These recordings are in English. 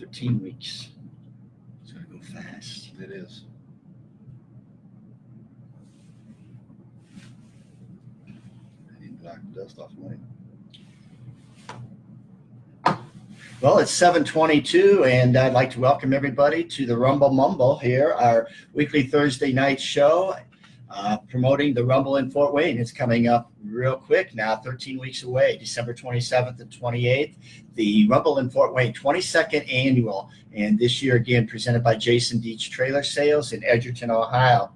13 weeks. It's going to go fast. It is. I need to knock the dust off mine. Well, it's 7:22, and I'd like to welcome everybody to the Mumble here, our weekly Thursday night show promoting the Rumble in Fort Wayne. It's coming up real quick now, 13 weeks away, December 27th and 28th, the Rumble in Fort Wayne 22nd annual, and this year again presented by Jason Deach Trailer Sales in Edgerton, Ohio.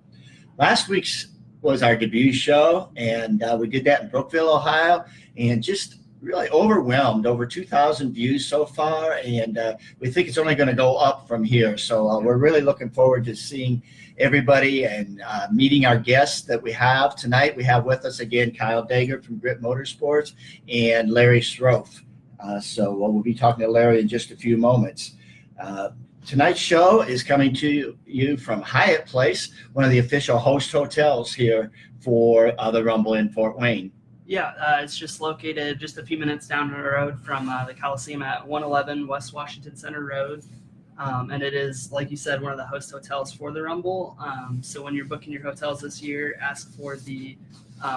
Last week's was our debut show, and we did that in Brookville, Ohio, and just really overwhelmed, over 2,000 views so far, and we think it's only going to go up from here. So we're really looking forward to seeing everybody and meeting our guests that we have tonight. We have with us again Kyle Dager from Grit Motorsports and Larry Sroufe. So we'll be talking to Larry in just a few moments. Tonight's show is coming to you from Hyatt Place, one of the official host hotels here for the Rumble in Fort Wayne. Yeah, it's just located just a few minutes down the road from the Coliseum at 111 West Washington Center Road. And it is, like you said, one of the host hotels for the Rumble. So when you're booking your hotels this year, ask for the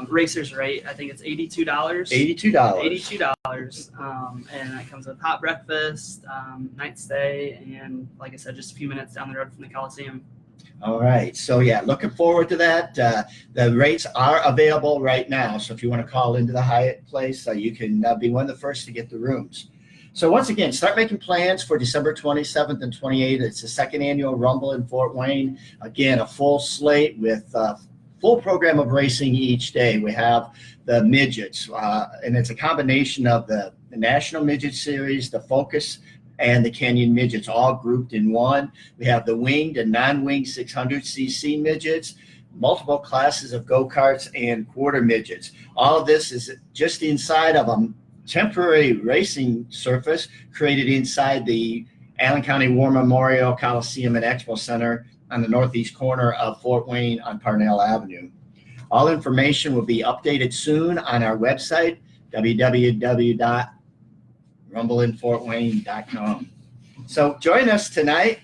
racer's rate. I think it's $82. $82. And that comes with hot breakfast, night stay, and like I said, just a few minutes down the road from the Coliseum. All right. So, yeah, looking forward to that. The rates are available right now. So if you want to call into the Hyatt Place, you can be one of the first to get the rooms. So once again, start making plans for December 27th and 28th. It's the second annual Rumble in Fort Wayne. Again, a full slate with full program of racing each day. We have the midgets, and it's a combination of the National Midget Series, the Focus, and the Canyon Midgets all grouped in one. We have the winged and non-winged 600cc midgets, multiple classes of go-karts, and quarter midgets. All of this is just inside of a temporary racing surface created inside the Allen County War Memorial Coliseum and Expo Center on the northeast corner of Fort Wayne on Parnell Avenue. All information will be updated soon on our website, www.rumbleinfortwayne.com. So join us tonight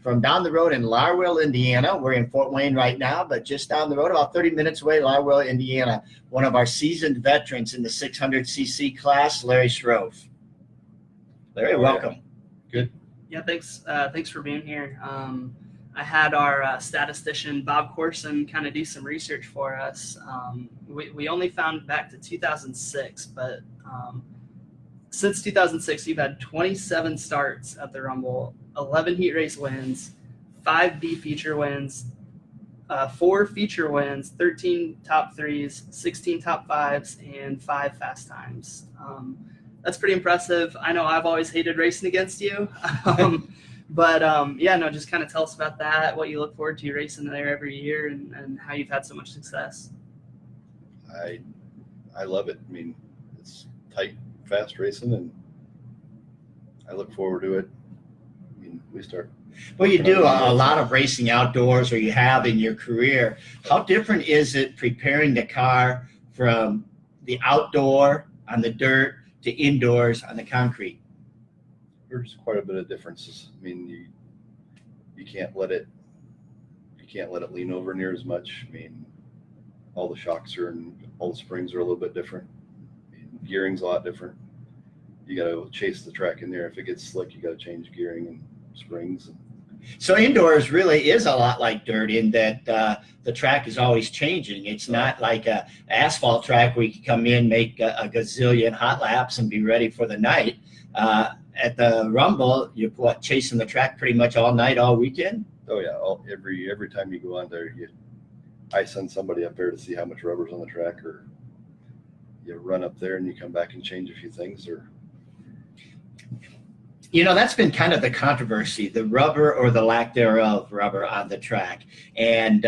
from down the road in Larwell, Indiana. We're in Fort Wayne right now, but just down the road, about 30 minutes away, Larwell, Indiana, one of our seasoned veterans in the 600cc class, Larry Sroufe. Larry, welcome. Good. Yeah, thanks for being here. I had our statistician, Bob Corson, kind of do some research for us. We only found back to 2006, but since 2006, you've had 27 starts at the Rumble, 11 heat race wins, 5 B feature wins, 4 feature wins, 13 top threes, 16 top fives, and 5 fast times. That's pretty impressive. I know I've always hated racing against you. Just kind of tell us about that, what you look forward to racing there every year, and how you've had so much success. I love it. I mean, it's tight, fast racing, and I look forward to it. I mean, Well, you do a lot of racing outdoors, or you have in your career. How different is it preparing the car from the outdoor on the dirt to indoors on the concrete? There's quite a bit of differences. I mean, you can't let it lean over near as much. I mean, all the shocks and all the springs are a little bit different. I mean, gearing's a lot different. You got to chase the track in there. If it gets slick, you got to change gearing and springs. So indoors really is a lot like dirt in that the track is always changing. It's not like an asphalt track where you can come in, make a gazillion hot laps and be ready for the night. At the Rumble, you're chasing the track pretty much all night, all weekend? Oh yeah, every time you go on there, I send somebody up there to see how much rubber's on the track, or you run up there and you come back and change a few things. Or that's been kind of the controversy, the rubber or the lack thereof rubber on the track, and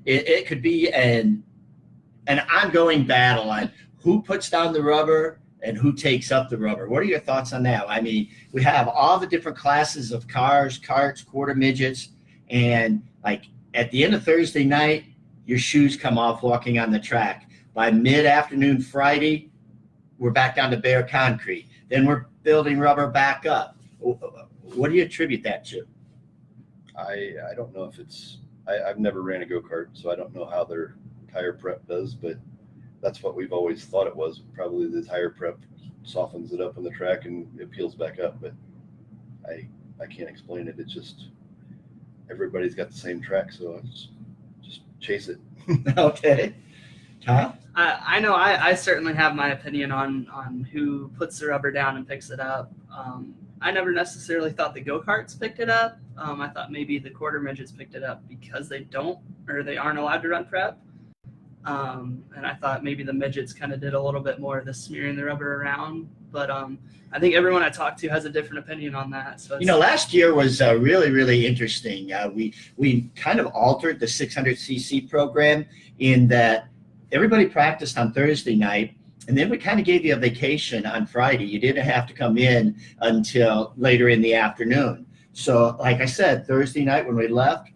it could be an ongoing battle on who puts down the rubber and who takes up the rubber. What are your thoughts on that? I mean, we have all the different classes of cars, carts, quarter midgets, and like at the end of Thursday night, your shoes come off walking on the track. By mid-afternoon Friday, we're back down to bare concrete. Then we're building rubber back up. What do you attribute that to? I don't know if I've never ran a go-kart, so I don't know how their tire prep does, but that's what we've always thought it was. Probably the tire prep softens it up on the track and it peels back up, but I can't explain it. It's just everybody's got the same track, so it's just chase it. Okay. Kyle? I know I certainly have my opinion on who puts the rubber down and picks it up. I never necessarily thought the go-karts picked it up. I thought maybe the quarter midgets picked it up because they aren't allowed to run prep. And I thought maybe the midgets kind of did a little bit more of the smearing the rubber around. But I think everyone I talked to has a different opinion on that. So last year was really, really interesting. We kind of altered the 600cc program in that everybody practiced on Thursday night, and then we kind of gave you a vacation on Friday. You didn't have to come in until later in the afternoon. So like I said, Thursday night when we left,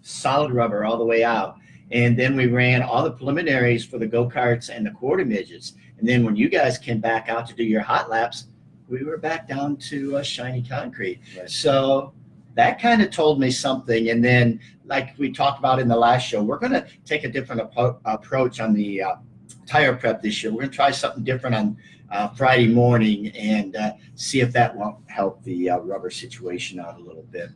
solid rubber all the way out. And then we ran all the preliminaries for the go-karts and the quarter midgets. And then when you guys came back out to do your hot laps, we were back down to shiny concrete. Right. So that kind of told me something. And then, like we talked about in the last show, we're going to take a different approach on the tire prep this year. We're going to try something different on Friday morning and see if that won't help the rubber situation out a little bit.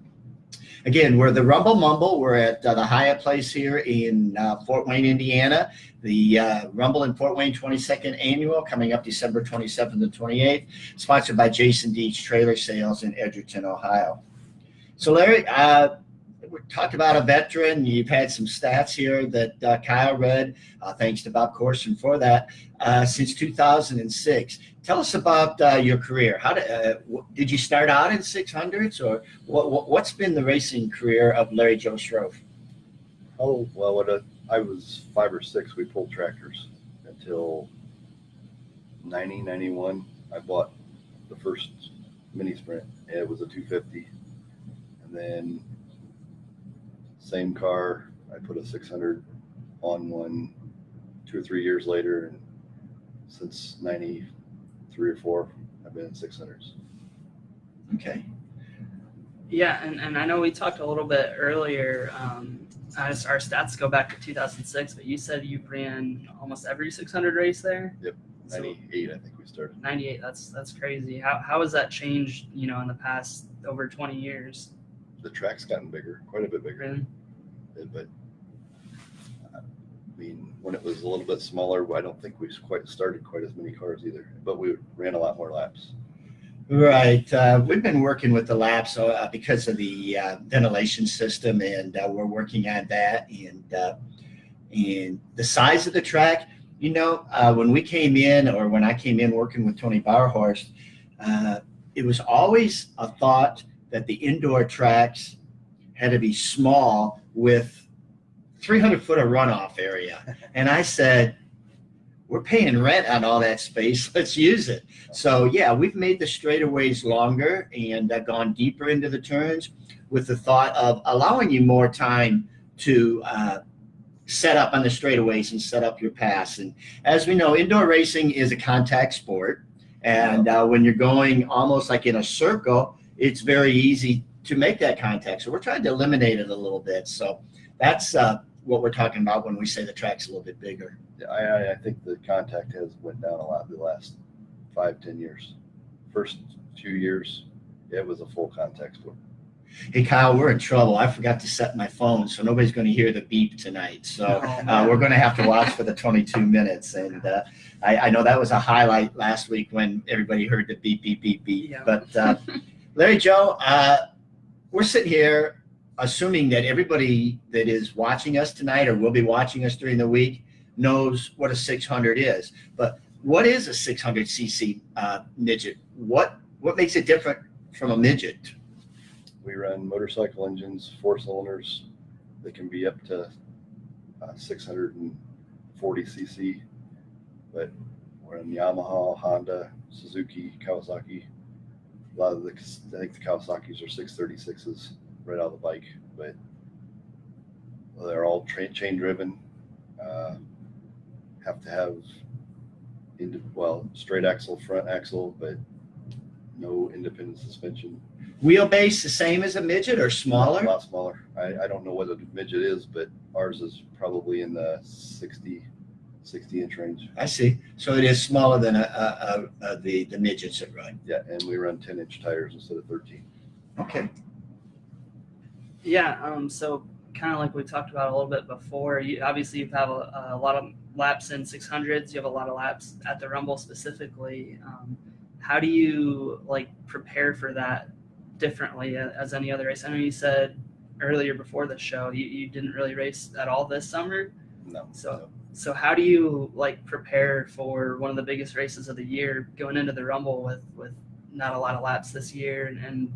Again, we're the Rumble Mumble. We're at the Hyatt Place here in Fort Wayne, Indiana. The Rumble in Fort Wayne 22nd Annual coming up December 27th and 28th, sponsored by Jason Deach Trailer Sales in Edgerton, Ohio. So, Larry, we talked about a veteran. You've had some stats here that Kyle read. Thanks to Bob Corson for that. Since 2006. Tell us about your career. How did you start out in 600s, or what's been the racing career of Larry Joe Sroufe? Oh, well, when I was 5 or 6, we pulled tractors until 90, 91. I bought the first mini sprint. It was a 250. And then same car, I put a 600 on one 2 or 3 years later. And since 93 or 4, I've been in 600s. Okay. Yeah, and I know we talked a little bit earlier. Our stats go back to 2006, but you said you ran almost every 600 race there. Yep, 98 I think we started. 98. That's crazy. How has that changed? In the past over 20 years. The track's gotten bigger, quite a bit bigger. Really? But I mean, when it was a little bit smaller, I don't think we started quite as many cars either. But we ran a lot more laps. Right. We've been working with the laps because of the ventilation system, and we're working on that. And the size of the track, when we came in, or when I came in working with Tony Bauerhorst, it was always a thought that the indoor tracks had to be small with 300 foot of runoff area. And I said, we're paying rent on all that space. Let's use it. So yeah, we've made the straightaways longer and gone deeper into the turns with the thought of allowing you more time to set up on the straightaways and set up your pass. And as we know, indoor racing is a contact sport. And when you're going almost like in a circle, it's very easy to make that contact. So we're trying to eliminate it a little bit. So that's what we're talking about when we say the track's a little bit bigger. I think the contact has went down a lot the last 5-10 years. First few years, it was a full contact sport. Hey, Kyle, we're in trouble. I forgot to set my phone, so nobody's going to hear the beep tonight. So we're going to have to watch for the 22 minutes. And I know that was a highlight last week when everybody heard the beep, beep, beep, beep. Yeah. But Larry Joe, we're sitting here assuming that everybody that is watching us tonight or will be watching us during the week knows what a 600 is. But what is a 600cc midget? What makes it different from a midget? We run motorcycle engines, 4 cylinders. They can be up to 640cc, but we're in Yamaha, Honda, Suzuki, Kawasaki. A lot of I think the Kawasaki's are 636s right out of the bike, but they're all chain driven. Have to have straight axle, front axle, but no independent suspension. Wheelbase the same as a midget or A smaller? lot smaller. I don't know what a midget is, but ours is probably in the 60 inch range. I see. So it is smaller than the midgets that run. Yeah, and we run 10-inch tires instead of 13. Okay. Yeah. So kind of like we talked about a little bit before, you obviously you have a lot of laps in 600s. You have a lot of laps at the Rumble specifically. How do you like prepare for that differently as any other race? I know you said earlier before the show you didn't really race at all this summer. No. So how do you like prepare for one of the biggest races of the year, going into the Rumble with not a lot of laps this year and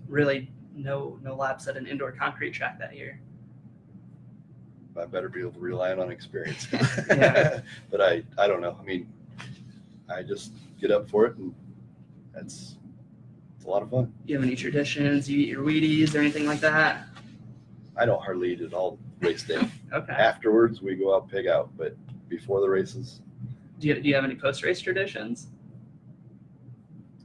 really no laps at an indoor concrete track that year? I better be able to rely on experience. Yeah. But I don't know. I mean, I just get up for it, and it's a lot of fun. Do you have any traditions? You eat your Wheaties or anything like that? I don't hardly eat at all race day. Okay. Afterwards, we go out pig out, but before the races, Do you have any post-race traditions?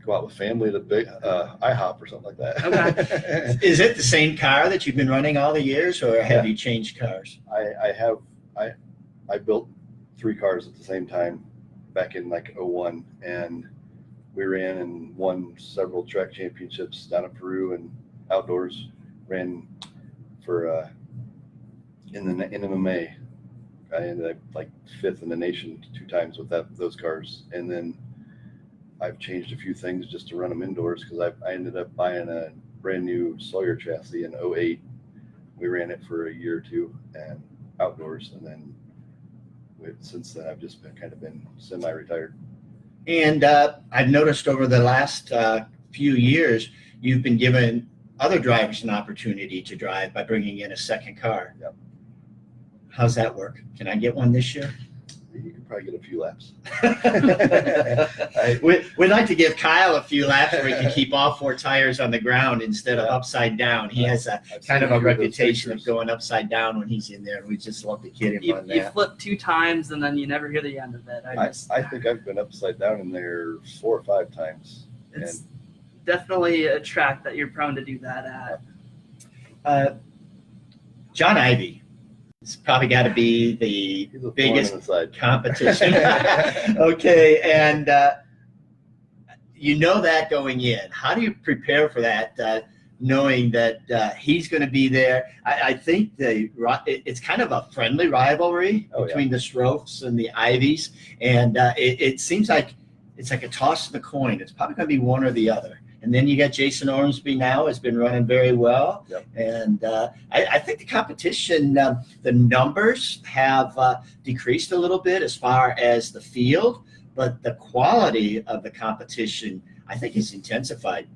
go out with family to big IHOP or something like that. Okay. Is it the same car that you've been running all the years, or have you changed cars? I built 3 cars at the same time back in like 01, and we ran and won several track championships down in Peru and outdoors. Ran for in the MMA. I ended up like 5th in the nation 2 times with those cars, and then I've changed a few things just to run them indoors because I ended up buying a brand new Sawyer chassis in 08. We ran it for a year or 2 and outdoors, and then since then I've just been semi-retired. And I've noticed over the last few years, you've been given other drivers an opportunity to drive by bringing in a second car. Yep. How's that work? Can I get one this year? You can probably get a few laps. We'd like to give Kyle a few laps where he can keep all 4 tires on the ground instead of upside down. He has a I've kind seen of a few those reputation of pictures. going upside down when he's in there, and we just love to kid him on You that. flip 2 times and then you never hear the end of it. I think I've been upside down in there 4 or 5 times. It's definitely a track that you're prone to do that at. John Ivey. It's probably got to be the He's a biggest thorn in the side. competition. Okay, and you know that going in. How do you prepare for that, knowing that he's going to be there? I think it's kind of a friendly rivalry between the Sroufes and the Ivies, and it seems like it's like a toss of the coin. It's probably going to be one or the other. And then you got Jason Ormsby now has been running very well. Yep. And I think the competition, the numbers have decreased a little bit as far as the field, but the quality of the competition, I think, is intensified.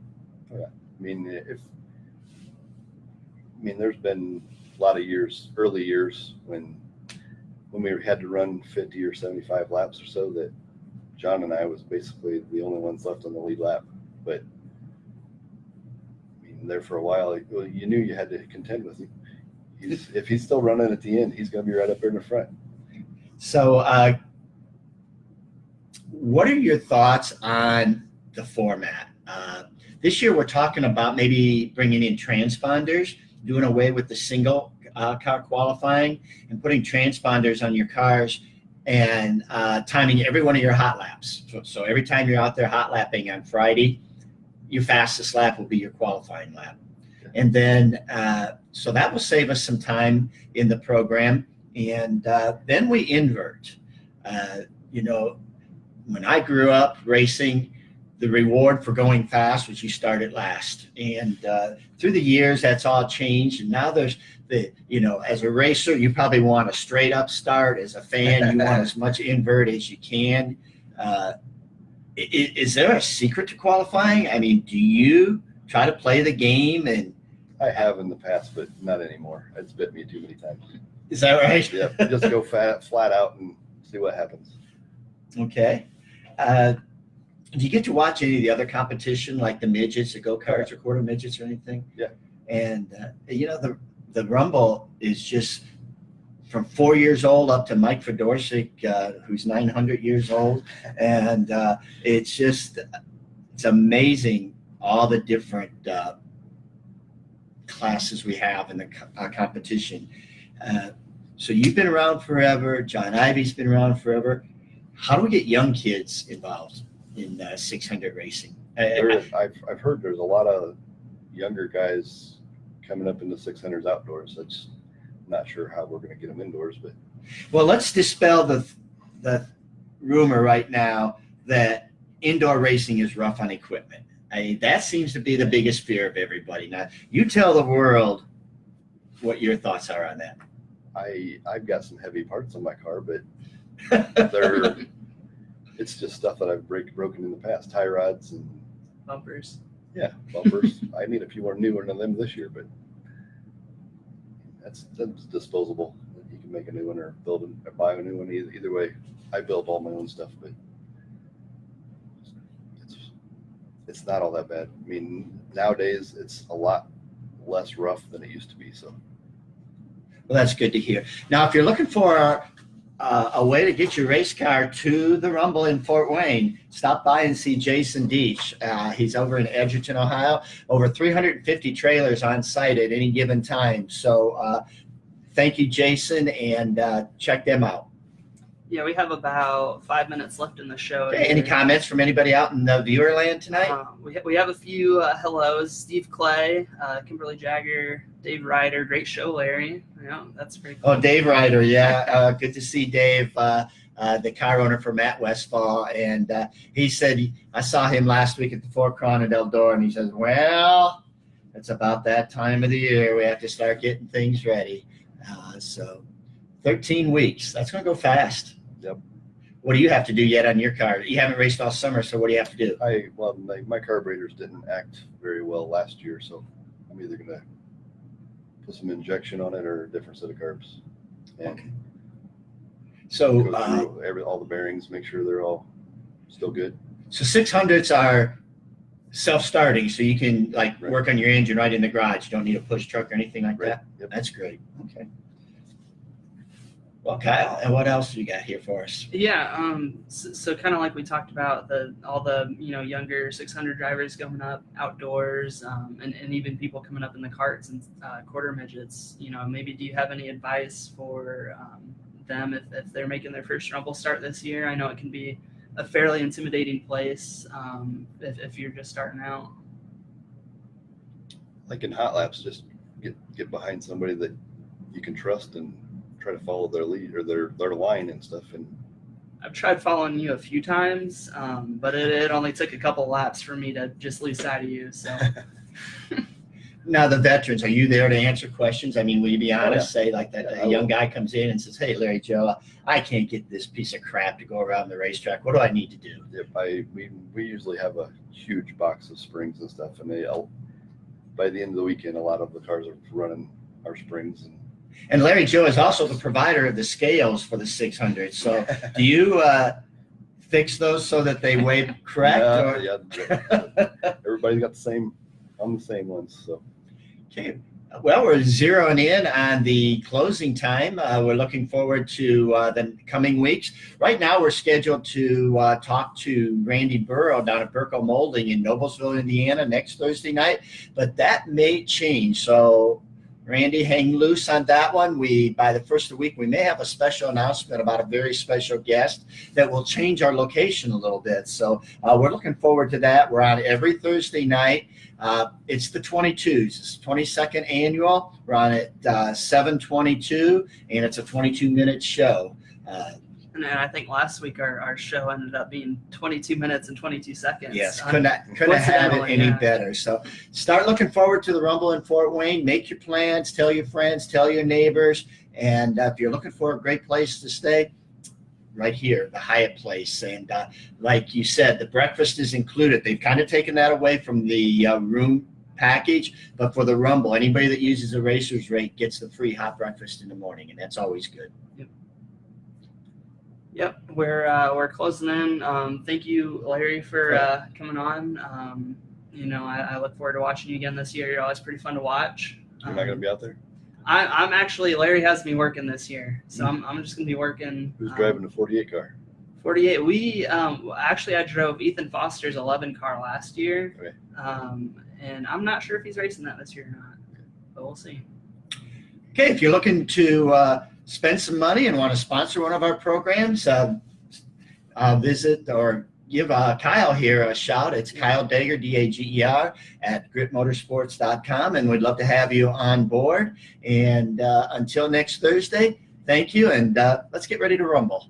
I mean, there's been a lot of years, early years, when we had to run 50 or 75 laps or so, that John and I was basically the only ones left on the lead lap. But there for a while, you knew you had to contend with him. If he's still running at the end, he's going to be right up there in the front. So what are your thoughts on the format? This year we're talking about maybe bringing in transponders, doing away with the single car qualifying and putting transponders on your cars and timing every one of your hot laps. So every time you're out there hot lapping on Friday, your fastest lap will be your qualifying lap. And then, so that will save us some time in the program. And then we invert. When I grew up racing, the reward for going fast was you started last. And through the years, that's all changed. And now there's as a racer, you probably want a straight up start. As a fan, you want as much invert as you can. Is there a secret to qualifying? I mean, do you try to play the game? And I have in the past, but not anymore. It's bit me too many times. Is that right? Yeah, just go flat out and see what happens. Okay. Do you get to watch any of the other competition, like the midgets, the go-karts or quarter midgets or anything? Yeah. And, the Rumble is just from 4 years old up to Mike Fedorczyk, who's 900 years old. And it's amazing all the different classes we have in the competition. So you've been around forever. John Ivy's been around forever. How do we get young kids involved in 600 racing? I've heard there's a lot of younger guys coming up in the 600s outdoors. That's not sure how we're going to get them indoors, but well, let's dispel the rumor right now that indoor racing is rough on equipment. That seems to be the biggest fear of everybody. Now, you tell the world what your thoughts are on that. I've got some heavy parts on my car, but it's just stuff that I've broken in the past, tie rods and Bumpers. Yeah, bumpers. I need a few more new ones of them this year, but that's disposable. You can make a new one or buy a new one. Either way, I build all my own stuff, but it's not all that bad. I mean, nowadays it's a lot less rough than it used to be. So, well, that's good to hear. Now, if you're looking for a way to get your race car to the Rumble in Fort Wayne, stop by and see Jason Deach. He's over in Edgerton, Ohio. Over 350 trailers on site at any given time. So thank you, Jason, and check them out. Yeah, we have about 5 minutes left in the show. Okay, any comments from anybody out in the viewer land tonight? We have a few hellos. Steve Clay, Kimberly Jagger, Dave Ryder. Great show, Larry. Yeah, that's pretty cool. Oh, Dave Ryder, yeah. Good to see Dave, the car owner for Matt Westfall. And he said, I saw him last week at the Fort Corona del Door, and he says, well, it's about that time of the year. We have to start getting things ready. So 13 weeks. That's going to go fast. Yep. What do you have to do yet on your car? You haven't raced all summer, so what do you have to do? My carburetors didn't act very well last year, so I'm either going to put some injection on it or a different set of carbs. And okay. So go through all the bearings, make sure they're all still good. So 600s are self-starting, so you can work on your engine right in the garage. You don't need a push truck or anything like that. Yep. That's great. Okay. Well, Kyle, and what else do you got here for us? Yeah, so kind of like we talked about, all the younger 600 drivers going up outdoors, and even people coming up in the carts and quarter midgets. Maybe do you have any advice for them if they're making their first Rumble start this year? I know it can be a fairly intimidating place if you're just starting out. Like in hot laps, just get behind somebody that you can trust and try to follow their lead or their line and stuff. And I've tried following you a few times, but it only took a couple laps for me to just lose sight of you. So Now the veterans, are you there to answer questions? I mean, will you be honest? Oh, yeah. Say like that a young guy comes in and says, "Hey, Larry Joe, I can't get this piece of crap to go around the racetrack. What do I need to do?" Yep, we usually have a huge box of springs and stuff, and by the end of the weekend, a lot of the cars are running our springs. And Larry Joe is also the provider of the scales for the 600. So do you fix those so that they weigh correct? Yeah. Everybody's got the same ones. So. Okay. Well, we're zeroing in on the closing time. We're looking forward to the coming weeks. Right now, we're scheduled to talk to Randy Burrow down at Burko Molding in Noblesville, Indiana, next Thursday night. But that may change. So Randy, hang loose on that one. By the first of the week, we may have a special announcement about a very special guest that will change our location a little bit. So we're looking forward to that. We're on every Thursday night. It's the 22s. It's 22nd annual. We're on at 7:22, and it's a 22-minute show. And I think last week our show ended up being 22 minutes and 22 seconds. Yes, couldn't have it any better. So start looking forward to the Rumble in Fort Wayne. Make your plans. Tell your friends. Tell your neighbors. And if you're looking for a great place to stay, right here, the Hyatt Place. And like you said, the breakfast is included. They've kind of taken that away from the room package, but for the Rumble, anybody that uses a racer's rate gets the free hot breakfast in the morning, and that's always good. Yep, we're closing in. Thank you, Larry, for coming on. I look forward to watching you again this year. You're always pretty fun to watch. You're not going to be out there? I'm actually, Larry has me working this year, so I'm just going to be working. Who's driving the 48 car? 48. We actually, I drove Ethan Foster's 11 car last year, Okay. and I'm not sure if he's racing that this year or not, but we'll see. Okay, if you're looking to spend some money and want to sponsor one of our programs, visit or give Kyle here a shout. It's Kyle Dager, Dager, at gritmotorsports.com, and we'd love to have you on board. And until next Thursday, thank you, and let's get ready to rumble.